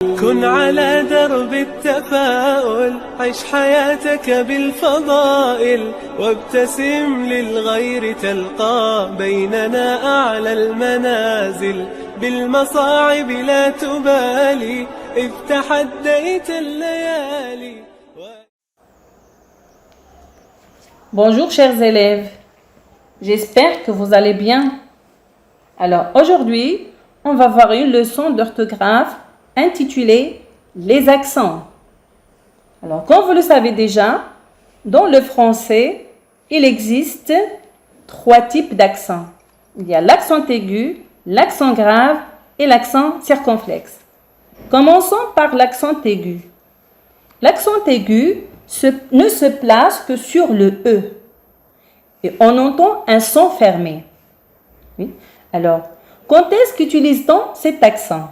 كن على درب التفاؤل عيش حياتك بالفضائل وابتسم للغير تلقى بيننا أعلى المنازل بالمصاعب لا تبالي إذ تحديت الليالي. Bonjour chers élèves, j'espère que vous allez bien. Alors aujourd'hui, on va voir une leçon d'orthographe intitulée « Les accents ». Alors comme vous le savez déjà, dans le français, il existe 3 types d'accents. Il y a l'accent aigu, l'accent grave et l'accent circonflexe. Commençons par l'accent aigu. L'accent aigu ne se place que sur le E et on entend un son fermé. Oui. Alors, quand est-ce qu'utilise-t-on cet accent?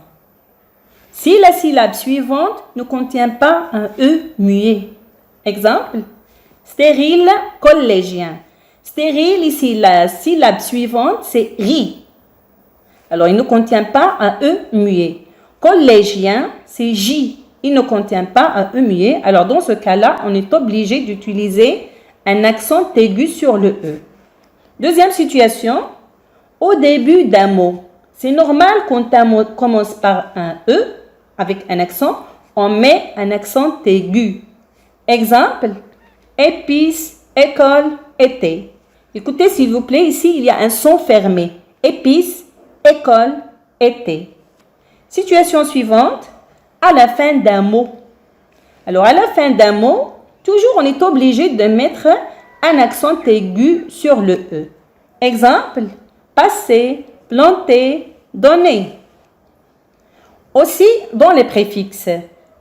Si la syllabe suivante ne contient pas un E muet. Exemple, stérile collégien. Stérile, ici, la syllabe suivante, c'est ri. Alors, il ne contient pas un E muet. Collégien, c'est J. Il ne contient pas un E muet. Alors, dans ce cas-là, on est obligé d'utiliser un accent aigu sur le E. Deuxième situation, au début d'un mot. C'est normal quand un mot commence par un E, avec un accent, on met un accent aigu. Exemple, épice, école, été. Écoutez s'il vous plaît, ici il y a un son fermé. Épice, école, été. Situation suivante, à la fin d'un mot. Alors, à la fin d'un mot, toujours on est obligé de mettre un accent aigu sur le E. Exemple, passer, planter, donner. Aussi, dans les préfixes.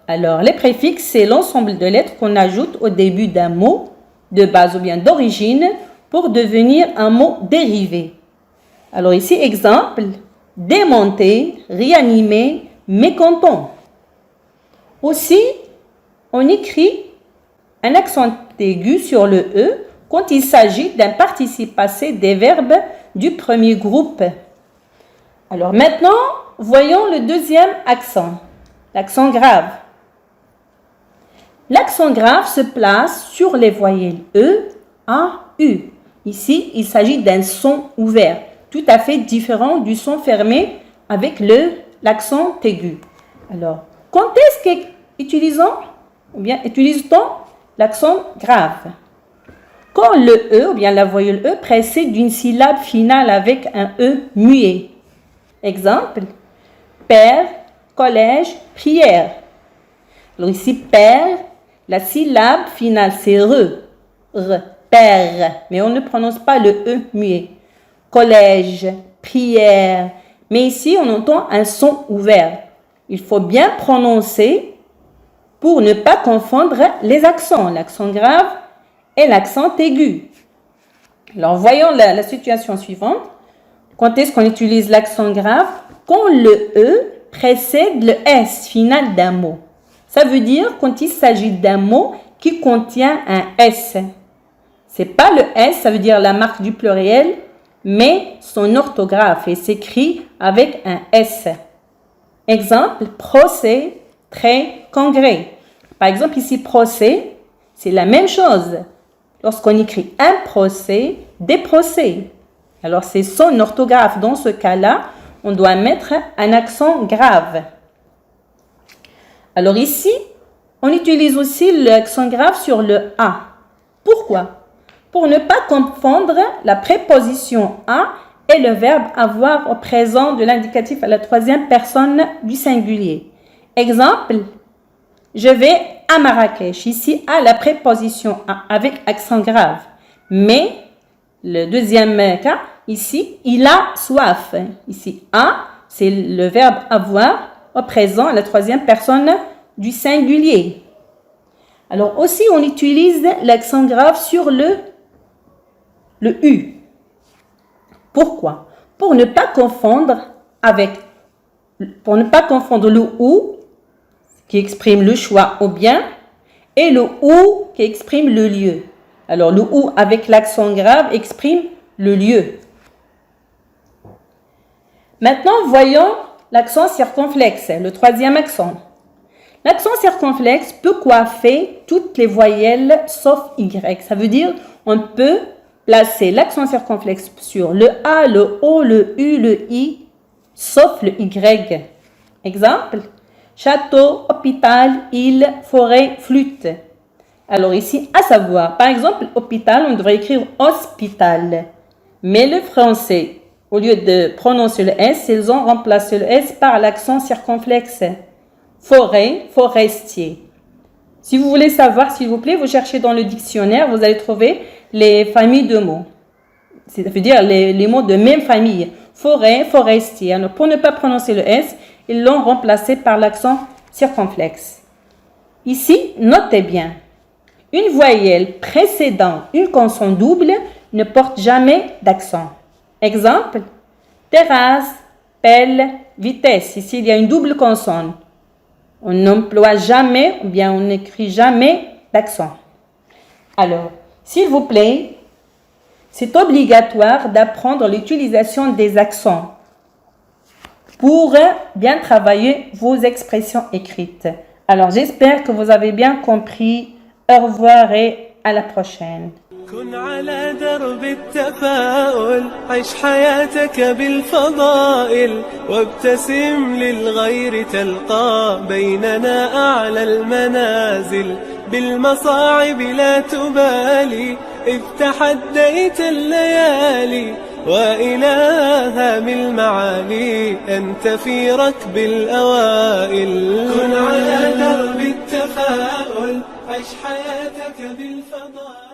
Alors, les préfixes, c'est l'ensemble de lettres qu'on ajoute au début d'un mot, de base ou bien d'origine, pour devenir un mot dérivé. Alors ici, exemple, démonter, réanimer, mécontent. Aussi, on écrit un accent aigu sur le E quand il s'agit d'un participe passé des verbes du premier groupe. Alors maintenant, voyons le deuxième accent, l'accent grave. L'accent grave se place sur les voyelles E, A, U. Ici, il s'agit d'un son ouvert, tout à fait différent du son fermé avec l'accent aigu. Alors, quand est-ce qu'utilise-t-on l'accent grave? Quand le E, ou bien la voyelle E, précède d'une syllabe finale avec un E muet. Exemple, père, collège, prière. Alors ici, père, la syllabe finale c'est père, mais on ne prononce pas le E muet. Collège, prière, mais ici on entend un son ouvert. Il faut bien prononcer pour ne pas confondre les accents, l'accent grave et l'accent aigu. Alors voyons la situation suivante. Quand est-ce qu'on utilise l'accent grave? Quand le E précède le S final d'un mot. Ça veut dire quand il s'agit d'un mot qui contient un S. C'est pas le S, ça veut dire la marque du pluriel, mais son orthographe et s'écrit avec un S. Exemple, procès, trait, congrès. Par exemple, ici, procès, c'est la même chose. Lorsqu'on écrit un procès, des procès. Alors, c'est son orthographe. Dans ce cas-là, on doit mettre un accent grave. Alors ici, on utilise aussi l'accent grave sur le A. Pourquoi? Pour ne pas confondre la préposition A et le verbe avoir au présent de l'indicatif à la troisième personne du singulier. Exemple, je vais à Marrakech. Ici, A, la préposition A avec accent grave. Mais, le deuxième cas, ici, il a soif. Ici, A, c'est le verbe avoir au présent à la troisième personne du singulier. Alors aussi, on utilise l'accent grave sur le U. Pourquoi? Pour ne pas confondre le OU qui exprime le choix au bien et le OU qui exprime le lieu. Alors le OU avec l'accent grave exprime le lieu. Maintenant, voyons l'accent circonflexe, le troisième accent. L'accent circonflexe peut coiffer toutes les voyelles sauf Y. Ça veut dire on peut placer l'accent circonflexe sur le A, le O, le U, le I, sauf le Y. Exemple, château, hôpital, île, forêt, flûte. Alors ici, à savoir, par exemple, hôpital, on devrait écrire hospital. Mais le français, au lieu de prononcer le S, ils ont remplacé le S par l'accent circonflexe. Forêt, forestier. Si vous voulez savoir, s'il vous plaît, vous cherchez dans le dictionnaire, vous allez trouver les familles de mots. Ça veut dire les mots de même famille. Forêt, forestier. Alors, pour ne pas prononcer le S, ils l'ont remplacé par l'accent circonflexe. Ici, notez bien. Une voyelle précédant une consonne double ne porte jamais d'accent. Exemple, terrasse, pelle, vitesse. Ici, il y a une double consonne. On n'emploie jamais, ou bien on n'écrit jamais d'accent. Alors, s'il vous plaît, c'est obligatoire d'apprendre l'utilisation des accents pour bien travailler vos expressions écrites. Alors, j'espère que vous avez bien compris. Au revoir et à la prochaine. كن على درب التفاؤل عيش حياتك بالفضائل وابتسم للغير تلقى بيننا أعلى المنازل بالمصاعب لا تبالي إذ تحديت الليالي وإلها من المعالي أنت في ركب الأوائل كن على درب التفاؤل عيش حياتك بالفضائل